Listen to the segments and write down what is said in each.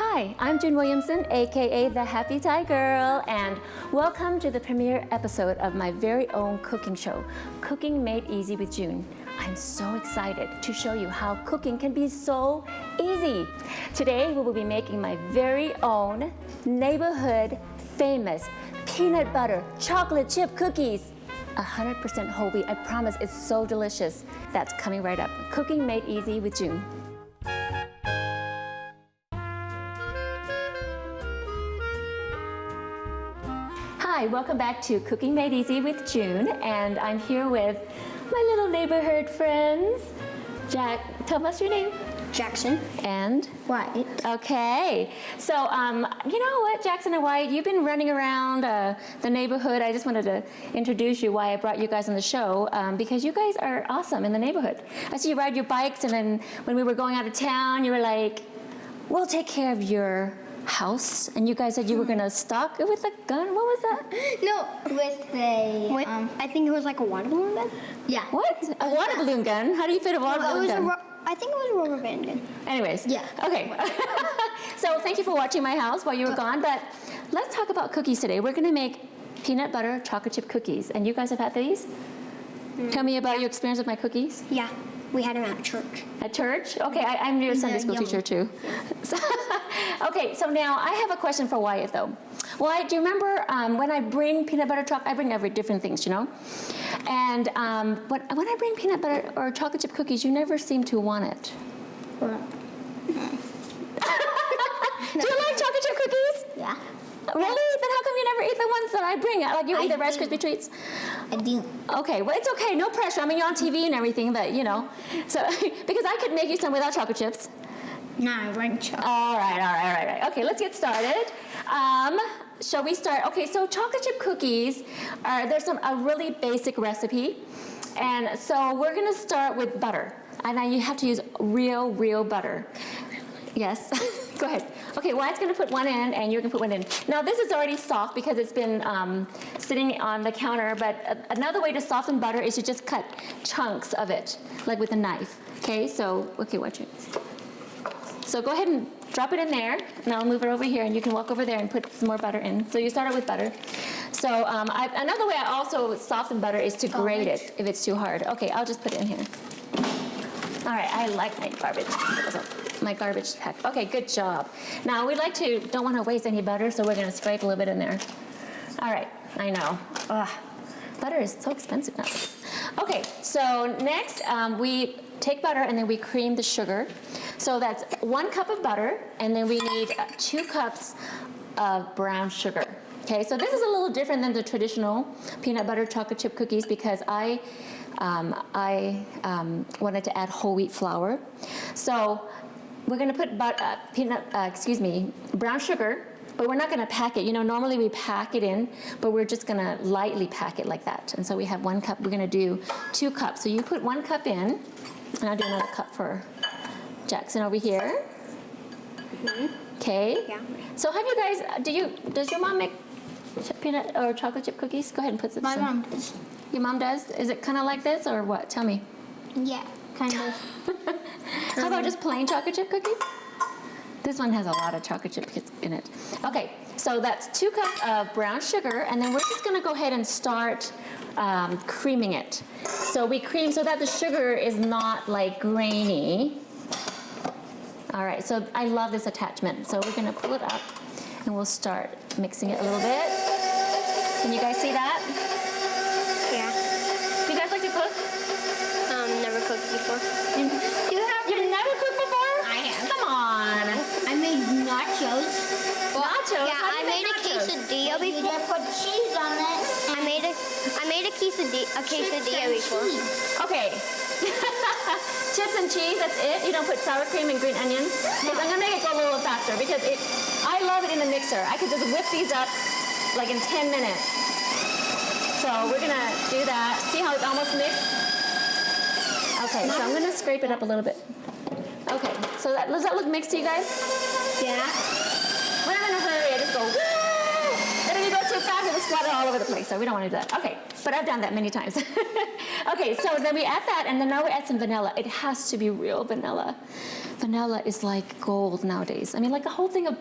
Hi, I'm June Williamson, aka the Happy Thai Girl, and welcome to the premiere episode of my very own cooking show, Cooking Made Easy with June. I'm so excited to show you how cooking can be so easy. Today we will be making my very own neighborhood famous peanut butter chocolate chip cookies. 100% whole wheat. I promise it's so delicious. That's coming right up. Cooking Made Easy with June. Hi, welcome back to Cooking Made Easy with June, and I'm here with my little neighborhood friends. Jack, tell us your name. Jackson. And? Wyatt. Okay. So, you know what, Jackson and Wyatt, you've been running around the neighborhood. I just wanted to introduce you, why I brought you guys on the show, because you guys are awesome in the neighborhood. I see you ride your bikes, and then when we were going out of town, you were like, we'll take care of your house, and you guys said you were gonna stalk it with a gun. What was that? No, with a, I think it was like a water balloon gun. Yeah. What? A water balloon gun? How do you fit a water balloon gun? I think it was a rubber band gun. Anyways. Yeah. Okay. So thank you for watching my house while you were gone, but let's talk about cookies today. We're gonna make peanut butter chocolate chip cookies, and you guys have had these? Tell me about your experience with my cookies. Yeah. We had them at church. At church? Okay, I'm your Sunday school teacher too. So, okay, so now I have a question for Wyatt though. Wyatt, do you remember when I bring peanut butter chocolate, I bring every different things, you know? And when I bring peanut butter or chocolate chip cookies, you never seem to want it. What? Do you like chocolate chip cookies? Yeah. Really? Then how come you never eat the ones that I bring? Like you eat the Rice Krispie treats? I do. Okay, well it's okay, no pressure. I mean, you're on TV and everything, but you know. So, because I could make you some without chocolate chips. No, I like chocolate. All right. Okay, let's get started. Shall we start? Okay, so chocolate chip cookies there's a really basic recipe. And so we're gonna start with butter. And now you have to use real butter. Yes, go ahead. Okay, Wyatt's gonna put one in and you're gonna put one in. Now this is already soft because it's been sitting on the counter, but another way to soften butter is to just cut chunks of it, like with a knife. Okay, so, okay, watch it. So go ahead and drop it in there, and I'll move it over here, and you can walk over there and put some more butter in. So you start it with butter. So another way I also soften butter is to grate it if it's too hard. Okay, I'll just put it in here. All right, I like my garbage pack. Okay, good job. Now we don't want to waste any butter, so we're gonna scrape a little bit in there. All right, I know. Ugh, butter is so expensive now. Okay, so next we take butter and then we cream the sugar. So that's 1 cup of butter, and then we need 2 cups of brown sugar. Okay, so this is a little different than the traditional peanut butter chocolate chip cookies because I wanted to add whole wheat flour. So we're gonna put brown sugar, but we're not gonna pack it. You know, normally we pack it in, but we're just gonna lightly pack it like that. And so we have 1 cup, we're gonna do 2 cups. So you put 1 cup in, and I'll do another cup for Jackson over here. Okay. Yeah. So have you guys, does your mom make peanut or chocolate chip cookies? Go ahead and put some. My mom does. Your mom does? Is it kind of like this or what? Tell me. Yeah, kind of. How about just plain chocolate chip cookies? This one has a lot of chocolate chip in it. Okay, so that's 2 cups of brown sugar, and then we're just gonna go ahead and start creaming it. So we cream so that the sugar is not like grainy. All right, so I love this attachment. So we're gonna pull it up and we'll start mixing it a little bit. Can you guys see that? Yeah. Do you guys like to cook? Never cooked before. You've never cooked before? I have. Come on. I made nachos. Nachos? Yeah, How do I you made make a nachos? quesadilla before. You put cheese on it. I made a quesadilla before. Okay. Chips and cheese, that's it? You don't put sour cream and green onions? Because I'm gonna make it go a little faster because I love it in the mixer. I could just whip these up like in 10 minutes. So we're gonna do that. See how it's almost mixed? Okay, so I'm gonna scrape it up a little bit. Okay, so does that look mixed to you guys? Yeah. When I'm in a hurry, I just go, woo! And if you go too fast, it'll splatter all over the place, so we don't wanna do that. Okay, but I've done that many times. Okay, so then we add that, and then now we add some vanilla. It has to be real vanilla. Vanilla is like gold nowadays. I mean, like a whole thing of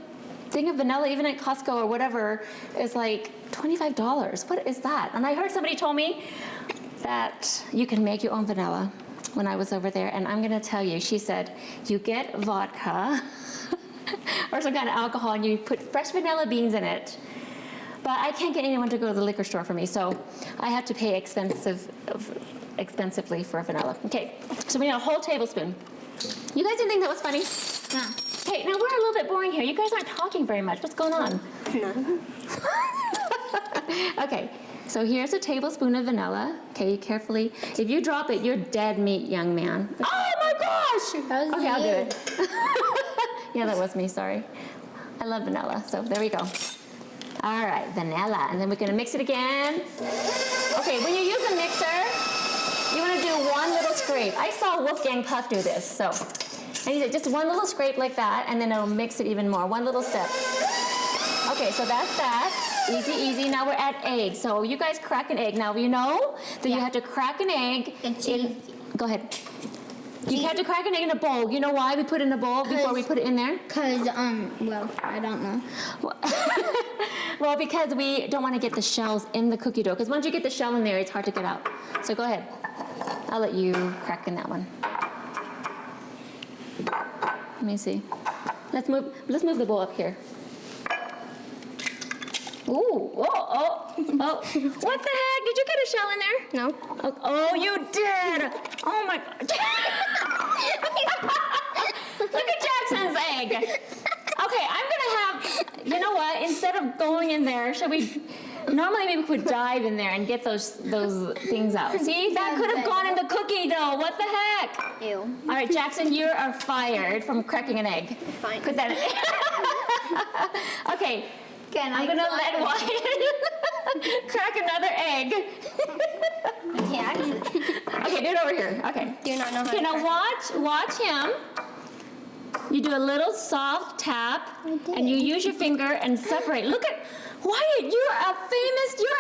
vanilla, even at Costco or whatever, is like $25. What is that? And I heard somebody told me that you can make your own vanilla when I was over there, and I'm gonna tell you, she said, you get vodka or some kind of alcohol and you put fresh vanilla beans in it. But I can't get anyone to go to the liquor store for me, so I have to pay expensively for vanilla. Okay, so we need a whole tablespoon. You guys didn't think that was funny? Yeah. Okay, now we're a little bit boring here. You guys aren't talking very much. What's going on? No. Okay, so here's a tablespoon of vanilla. Okay, carefully. If you drop it, you're dead meat, young man. Oh my gosh! That was Okay, I'll do you. it. Yeah, that was me, sorry. I love vanilla, so there we go. All right, vanilla, and then we're gonna mix it again. Okay, when you use a mixer, you wanna do one little scrape. I saw Wolfgang Puff do this, so. And he did just one little scrape like that, and then it'll mix it even more, one little step. Okay, so that's that. Easy, easy. Now we're at egg. So you guys crack an egg. Now you know that you have to crack an egg. Go ahead. You have to crack an egg in a bowl. You know why we put it in a bowl before we put it in there? Because, well, I don't know. Well, because we don't want to get the shells in the cookie dough. Because once you get the shell in there, it's hard to get out. So go ahead. I'll let you crack in that one. Let me see. Let's move the bowl up here. Ooh, oh. What the heck? Did you get a shell in there? No. Oh, you did. Oh my God. Look at Jackson's egg. Okay, I'm gonna have, you know what? Instead of going in there, normally maybe we could dive in there and get those things out. See, that could have gone in the cookie dough. What the heck? Ew. All right, Jackson, you are fired from cracking an egg. Fine. Put that in. Okay. I'm gonna let Wyatt crack another egg. Yeah. Okay, do it over here. Okay. Do not know how Okay, to now crack. watch him. You do a little soft tap, and you use your finger and separate. Look at Wyatt. You're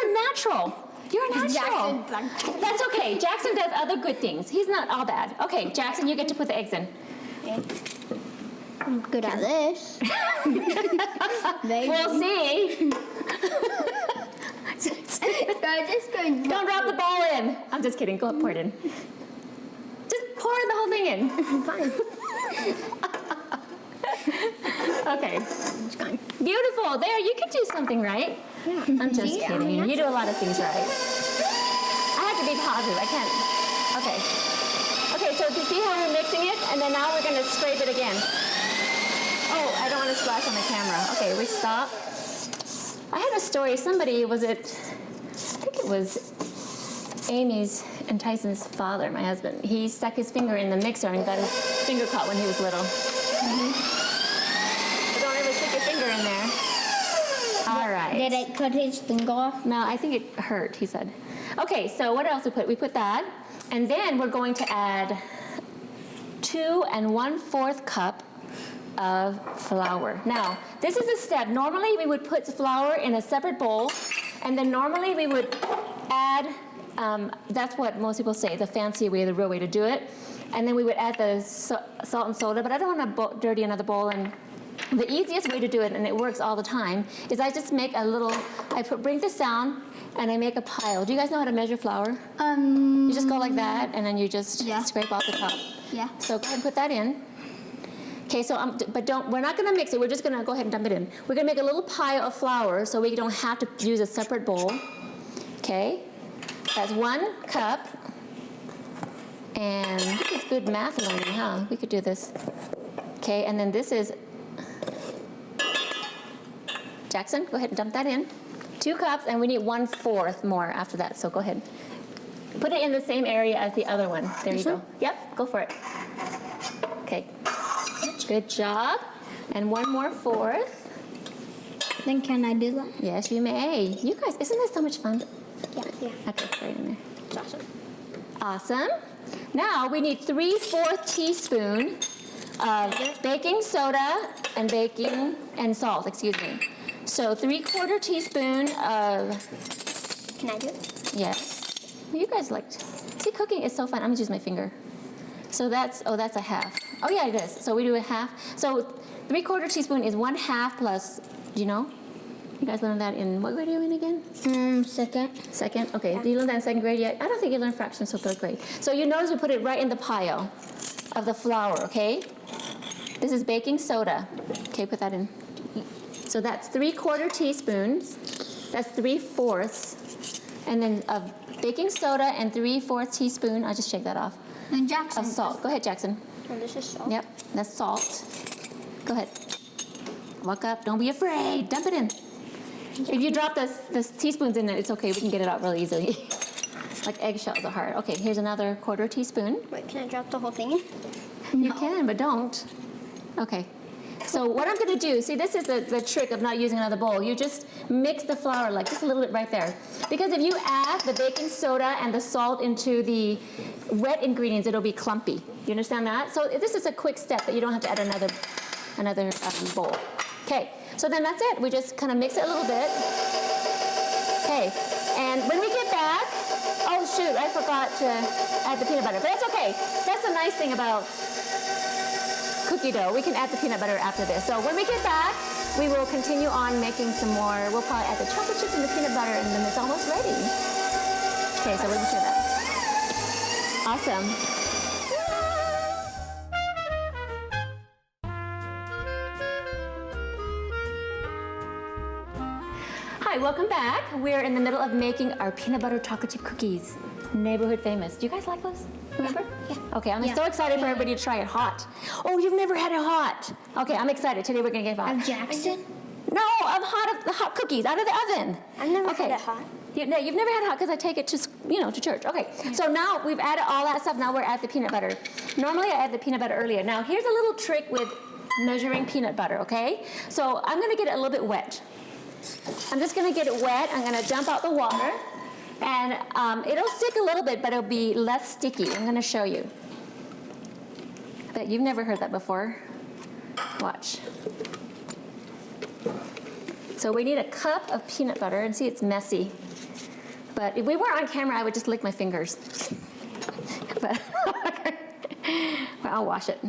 a natural. You're a natural. That's okay. Jackson does other good things. He's not all bad. Okay, Jackson, you get to put the eggs in. Okay. I'm good at this. We'll see. Don't drop the ball in. I'm just kidding. Go pour it in. Just pour the whole thing in. Fine. Okay. It's fine. Beautiful. There, you can do something right. Yeah. I'm just Yeah, kidding. You do a lot of things right. I have to be positive. I can't. Okay. Okay, so do you see how we're mixing it? And then now we're going to scrape it again. Oh, I don't want to splash on the camera. Okay, we stop. I had a story. Somebody, I think it was Amy's and Tyson's father, my husband. He stuck his finger in the mixer and got his finger caught when he was little. Mm-hmm. So don't ever stick your finger in there. All right. Did it cut his finger off? No, I think it hurt, he said. Okay, so what else we put? We put that. And then we're going to add 2 1/4 cup of flour. Now, this is a step. Normally, we would put flour in a separate bowl, and then normally we would add, that's what most people say, the fancy way, the real way to do it. And then we would add the salt and soda, but I don't want to dirty another bowl. And the easiest way to do it, and it works all the time, is I just make bring this down, and I make a pile. Do you guys know how to measure flour? You just go like that, and then you just scrape off the top. Yeah. So go ahead and put that in. Okay, so we're not gonna mix it, we're just gonna go ahead and dump it in. We're gonna make a little pile of flour so we don't have to use a separate bowl. Okay, that's 1 cup. And this is good math learning, huh? We could do this. Okay, and then this is, Jackson, go ahead and dump that in. 2 cups, and we need 1/4 more after that, so go ahead. Put it in the same area as the other one. There you go. Yep, go for it. Okay. Good job. And 1 more 1/4. Then can I do that? Yes, you may. You guys, isn't this so much fun? Yeah. Okay, right in there. It's awesome. Awesome. Now we need 3/4 teaspoon of baking soda and salt, excuse me. So 3/4 teaspoon of, Can I do it? Yes. Well, you guys liked. See, cooking is so fun. I'm gonna use my finger. So that's a half. Oh yeah, it is. So we do a half. So 3/4 teaspoon is 1/2 plus, do you know? You guys learned that in what grade are you in again? Second. Second? Okay. Yeah. Do you learn that in second grade yet? I don't think you learned fractions until 3rd grade. So you notice we put it right in the pile of the flour, okay? This is baking soda. Okay, put that in. So that's 3/4 teaspoons. That's 3/4. And then of baking soda and 3/4 teaspoon, I'll just shake that off, And Jackson. of salt. Go ahead, Jackson. Oh, this is salt. Yep, that's salt. Go ahead. Walk up. Don't be afraid. Dump it in. If you drop the teaspoons in it, it's okay. We can get it out really easily. Like eggshells are hard. Okay, here's another 1/4 teaspoon. Wait, can I drop the whole thing in? You can, but don't. Okay. So what I'm going to do, see, this is the trick of not using another bowl. You just mix the flour, like just a little bit right there. Because if you add the baking soda and the salt into the wet ingredients, it'll be clumpy. You understand that? So this is a quick step that you don't have to add another bowl. Okay, so then that's it. We just kind of mix it a little bit. Okay, and when we get back, oh shoot, I forgot to add the peanut butter, but that's okay. That's the nice thing about cookie dough. We can add the peanut butter after this. So when we get back, we will continue on making some more. We'll probably add the chocolate chips and the peanut butter, and then it's almost ready. Okay, so we'll do that. Awesome. Hi, welcome back. We're in the middle of making our peanut butter chocolate chip cookies. Neighborhood famous. Do you guys like those? Remember? Yeah. Okay, I'm so excited for everybody to try it hot. Oh, you've never had it hot. Okay, I'm excited. Today we're gonna get hot. Of Jackson? No, of hot cookies out of the oven. I've never had it hot. You've never had it hot because I take it to to church. Okay, so now we've added all that stuff. Now we're at the peanut butter. Normally I add the peanut butter earlier. Now here's a little trick with measuring peanut butter. Okay, so I'm gonna get it a little bit wet. I'm just gonna get it wet. I'm gonna dump out the water. And it'll stick a little bit, but it'll be less sticky. I'm going to show you. But you've never heard that before. Watch. So we need a cup of peanut butter. And see, it's messy. But if we were on camera, I would just lick my fingers. But I'll wash it.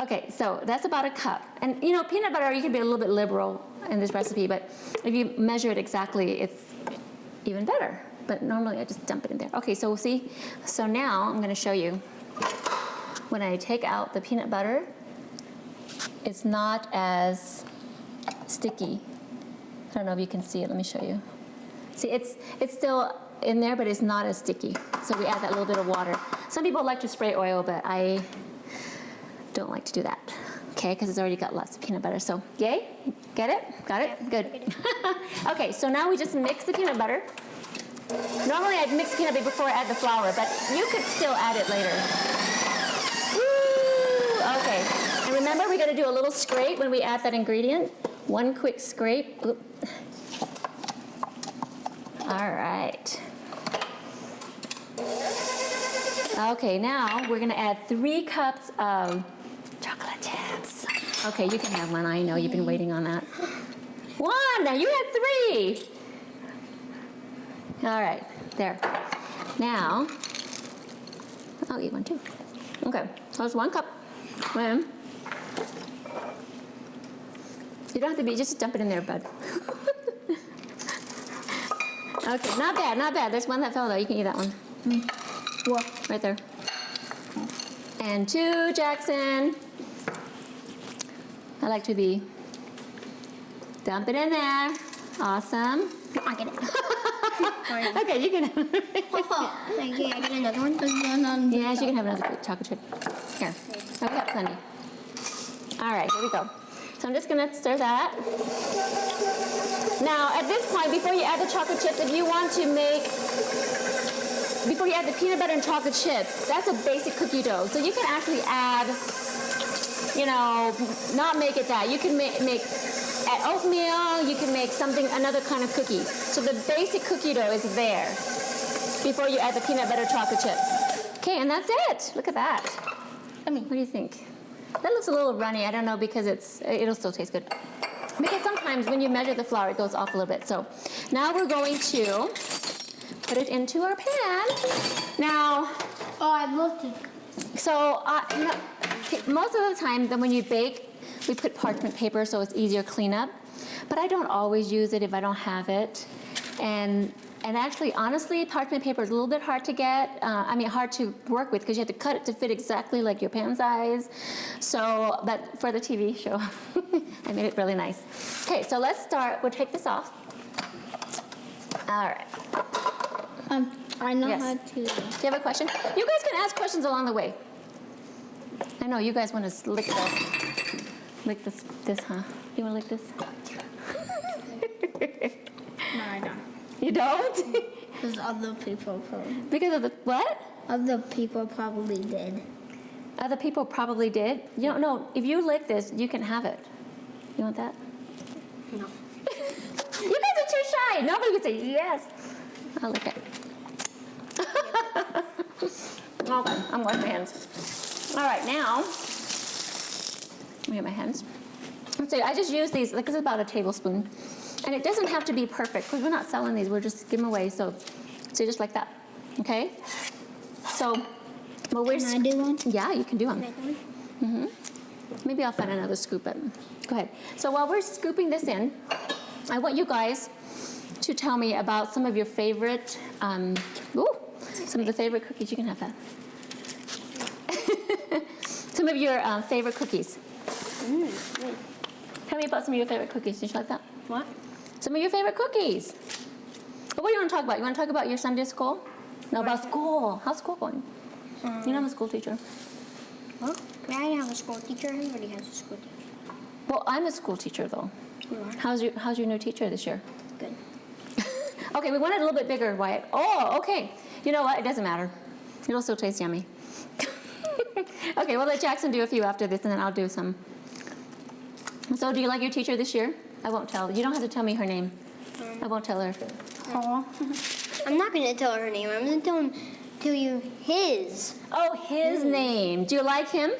Okay, so that's about a cup. And peanut butter, you can be a little bit liberal in this recipe, but if you measure it exactly, it's even better. But normally I just dump it in there. Okay, so see, so now I'm gonna show you. When I take out the peanut butter, it's not as sticky. I don't know if you can see it, let me show you. See, it's still in there, but it's not as sticky. So we add that little bit of water. Some people like to spray oil, but I don't like to do that. Okay, because it's already got lots of peanut butter. So, yay? Get it? Got it? Yeah, Good. Okay, so now we just mix the peanut butter. Normally I'd mix peanut butter before I add the flour, but you could still add it later. Woo! Okay, and remember we're gonna do a little scrape when we add that ingredient. One quick scrape. Oop. All right. Okay, now we're gonna add 3 cups of chocolate chips. Okay, you can have one. I know you've been waiting on that. 1, now you had 3. All right, there. Now, I'll eat one too. Okay, so it's 1 cup. You don't have to be, just dump it in there, bud. Okay, not bad, not bad. There's one that fell though. You can eat that one. Whoa, right there. And 2, Jackson. I like to be. Dump it in there. Awesome. I get it. Okay, you can have it. Okay, I get another one. Yes, you can have another chocolate chip. Here. I've got plenty. All right, here we go. So I'm just going to stir that. Now, at this point, before you add the chocolate chips, if you want to make, before you add the peanut butter and chocolate chips, that's a basic cookie dough. So you can actually add, not make it that. You can make add oatmeal, you can make another kind of cookie. So the basic cookie dough is there before you add the peanut butter chocolate chips. Okay, and that's it. Look at that. What do you think? That looks a little runny. I don't know because it'll still taste good. Because sometimes when you measure the flour, it goes off a little bit. So now we're going to put it into our pan. Now, Oh, I looked it. so most of the time, then when you bake, we put parchment paper so it's easier cleanup. But I don't always use it if I don't have it. And actually, honestly, parchment paper is a little bit hard to get. Hard to work with because you have to cut it to fit exactly like your pan size. So, but for the TV show, I made it really nice. Okay, so let's start. We'll take this off. All right. I know Yes. how to. Do you have a question? You guys can ask questions along the way. I know you guys want to lick this, huh? You want to lick this? No, I don't. You don't? Because other people probably. Because of the what? Other people probably did. Other people probably did. You don't know. If you lick this, you can have it. You want that? No. You guys are too shy. Nobody would say yes. I'll lick it. Okay, I'm washing my hands. All right, now, let me get my hands. So I just use these, like this is about a tablespoon. And it doesn't have to be perfect because we're not selling these. We're just giving them away. So just like that. Okay? So, well, Can I do one? Yeah, you can do them. Make one? Mm-hmm. Maybe I'll find another scoop. But go ahead. So while we're scooping this in, I want you guys to tell me about some of your favorite, some of the favorite cookies. You can have that. Some of your favorite cookies. Tell me about some of your favorite cookies. Did you like that? What? Some of your favorite cookies. What do you want to talk about? You want to talk about your Sunday school? No, about school. How's school going? You know I'm a school teacher. What? I have a school teacher. Everybody has a school teacher. Well, I'm a school teacher though. You are? How's your new teacher this year? Good. Okay, we want it a little bit bigger, Wyatt. Oh, okay. You know what? It doesn't matter. It'll still taste yummy. Okay, we'll let Jackson do a few after this, and then I'll do some. So, do you like your teacher this year? I won't tell. You don't have to tell me her name. I won't tell her. Oh. I'm not going to tell her name. I'm going to tell you his. Oh, his name. Do you like him?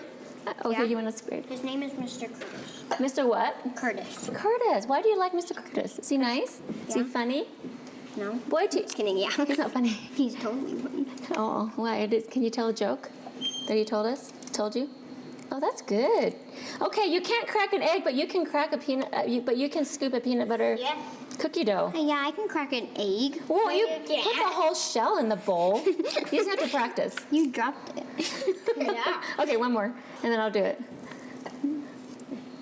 Oh, Yeah. here, you want to spread. His name is Mr. Curtis. Mr. what? Curtis. Curtis. Why do you like Mr. Curtis? Is he nice? Is he Yeah. funny? No? Boy, Just kidding, yeah. he's not funny. He's totally funny. Oh, why? Can you tell a joke that he told us? Told you? Oh, that's good. Okay, you can't crack an egg, but you can crack a peanut. But you can scoop a peanut butter Yeah. cookie dough. Yeah, I can crack an egg. Well, But you can't. put the whole shell in the bowl. You just have to practice. You dropped it. Yeah. Okay, one more, and then I'll do it.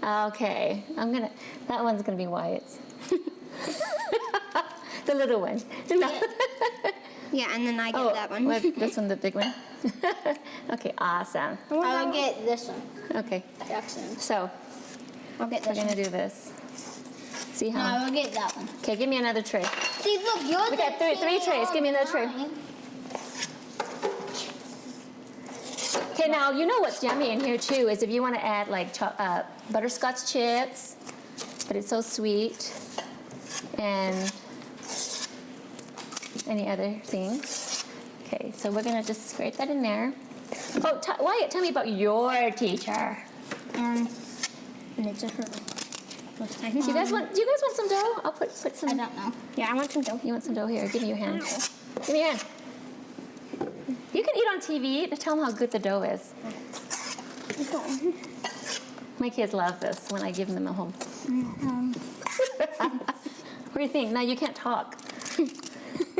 Okay, that one's gonna be Wyatt's. The little one. No. Yeah, and then I get that one. This one, the big one. Okay, awesome. I'll get this one. Okay, Jackson. so I'll get we're this gonna one. do this. See No, how? I will get that one. Okay, give me another tray. See, look, yours We got three trays. Give me another tray. Okay, now you know what's yummy in here too is if you want to add like butterscotch chips, but it's so sweet, and any other things. Okay, so we're gonna just scrape that in there. Oh, Wyatt, tell me about your teacher. And it's a her. Do you guys want some dough? I'll put some. I don't know. Yeah, I want some dough. You want some dough here? Give me your hand. Give me your hand. You can eat on TV to tell them how good the dough is. My kids love this when I give them a whole. What do you think? Now you can't talk.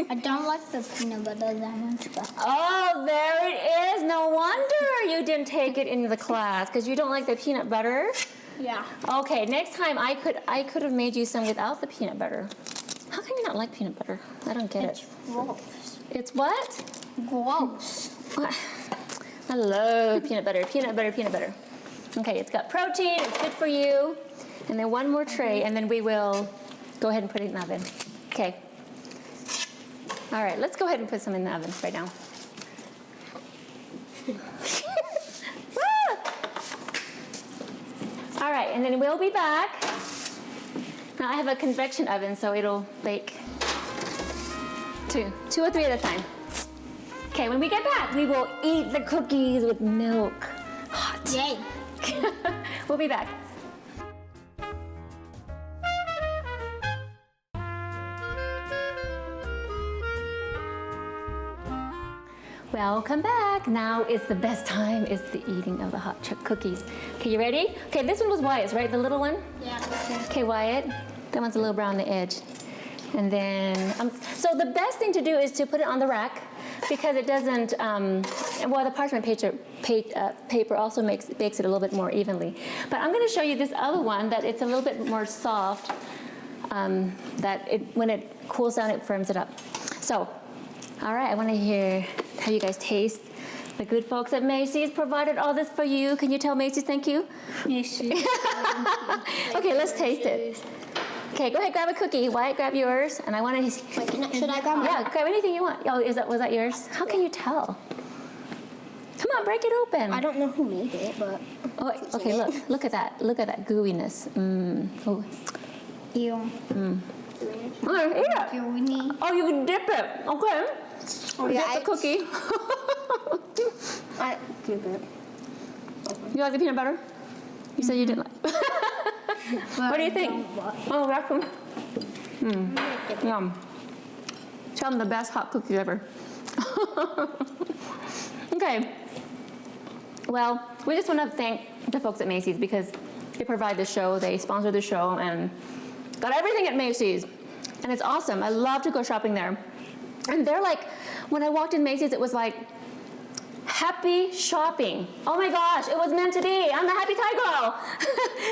I don't like the peanut butter that much, but Oh, there it is. No wonder you didn't take it in the class because you don't like the peanut butter. yeah. Okay, next time I could have made you some without the peanut butter. How can you not like peanut butter? I don't get It's it. gross. It's what? Gross. What? I love peanut butter. Peanut butter, peanut butter. Okay, it's got protein. It's good for you. And then one more tray, and then we will go ahead and put it in the oven. Okay. All right, let's go ahead and put some in the oven right now. All right, and then we'll be back. Now I have a convection oven, so it'll bake two or three at a time. Okay, when we get back, we will eat the cookies with milk. Hot. Yay. We'll be back. Welcome back. Now is the best time, is the eating of the hot chip cookies. Okay, you ready? Okay, this one was Wyatt's, right? The little one? Yeah. Okay, Wyatt, that one's a little brown on the edge. And then, so the best thing to do is to put it on the rack because it doesn't, well, the parchment paper also bakes it a little bit more evenly. But I'm gonna show you this other one that it's a little bit more soft, that when it cools down, it firms it up. So, all right, I wanna hear how you guys taste. The good folks at Macy's provided all this for you. Can you tell Macy's thank you? Macy's. Okay, let's taste it. Okay, go ahead, grab a cookie. Wyatt, grab yours. And I want to... Wait, should I grab mine? Yeah, grab anything you want. Oh, was that yours? How can you tell? Come on, break it open. I don't know who made it, but... Oh, okay, look at that. Look at that gooiness. Oh. Ew. Okay, eat it. Gooey. Oh, you can dip it. Okay. Oh, Dip yeah, the cookie. I dip it. You like the peanut butter? You said you didn't like. What do you think? Oh, that's one. Yum. Tell them the best hot cookies ever. Okay. Well, we just want to thank the folks at Macy's because they provide the show, they sponsor the show, and got everything at Macy's. And it's awesome. I love to go shopping there. And they're like, when I walked in Macy's, it was like, happy shopping. Oh my gosh, it was meant to be. I'm the Happy Thai Girl.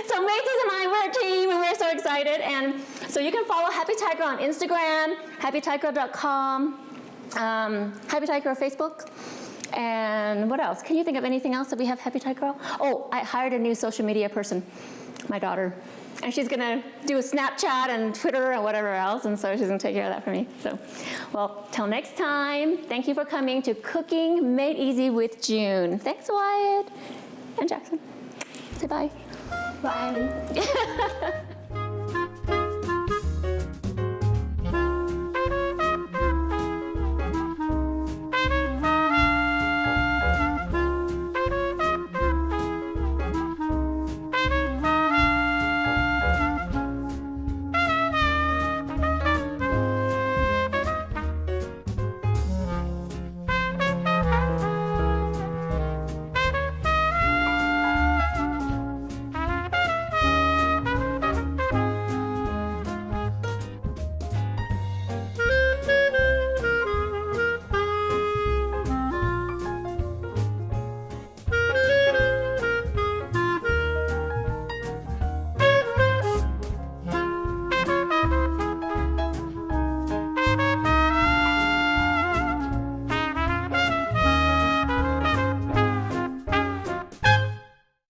So Macy's and I, we're a team and we're so excited. And so you can follow Happy Thai Girl on Instagram, happythaigirl.com, Happy Thai Girl Facebook. And what else? Can you think of anything else that we have Happy Thai Girl? Oh, I hired a new social media person, my daughter. And she's gonna do a Snapchat and Twitter and whatever else, and so she's gonna take care of that for me. So, well, till next time, thank you for coming to Cooking Made Easy with June. Thanks, Wyatt and Jackson. Say bye. Bye.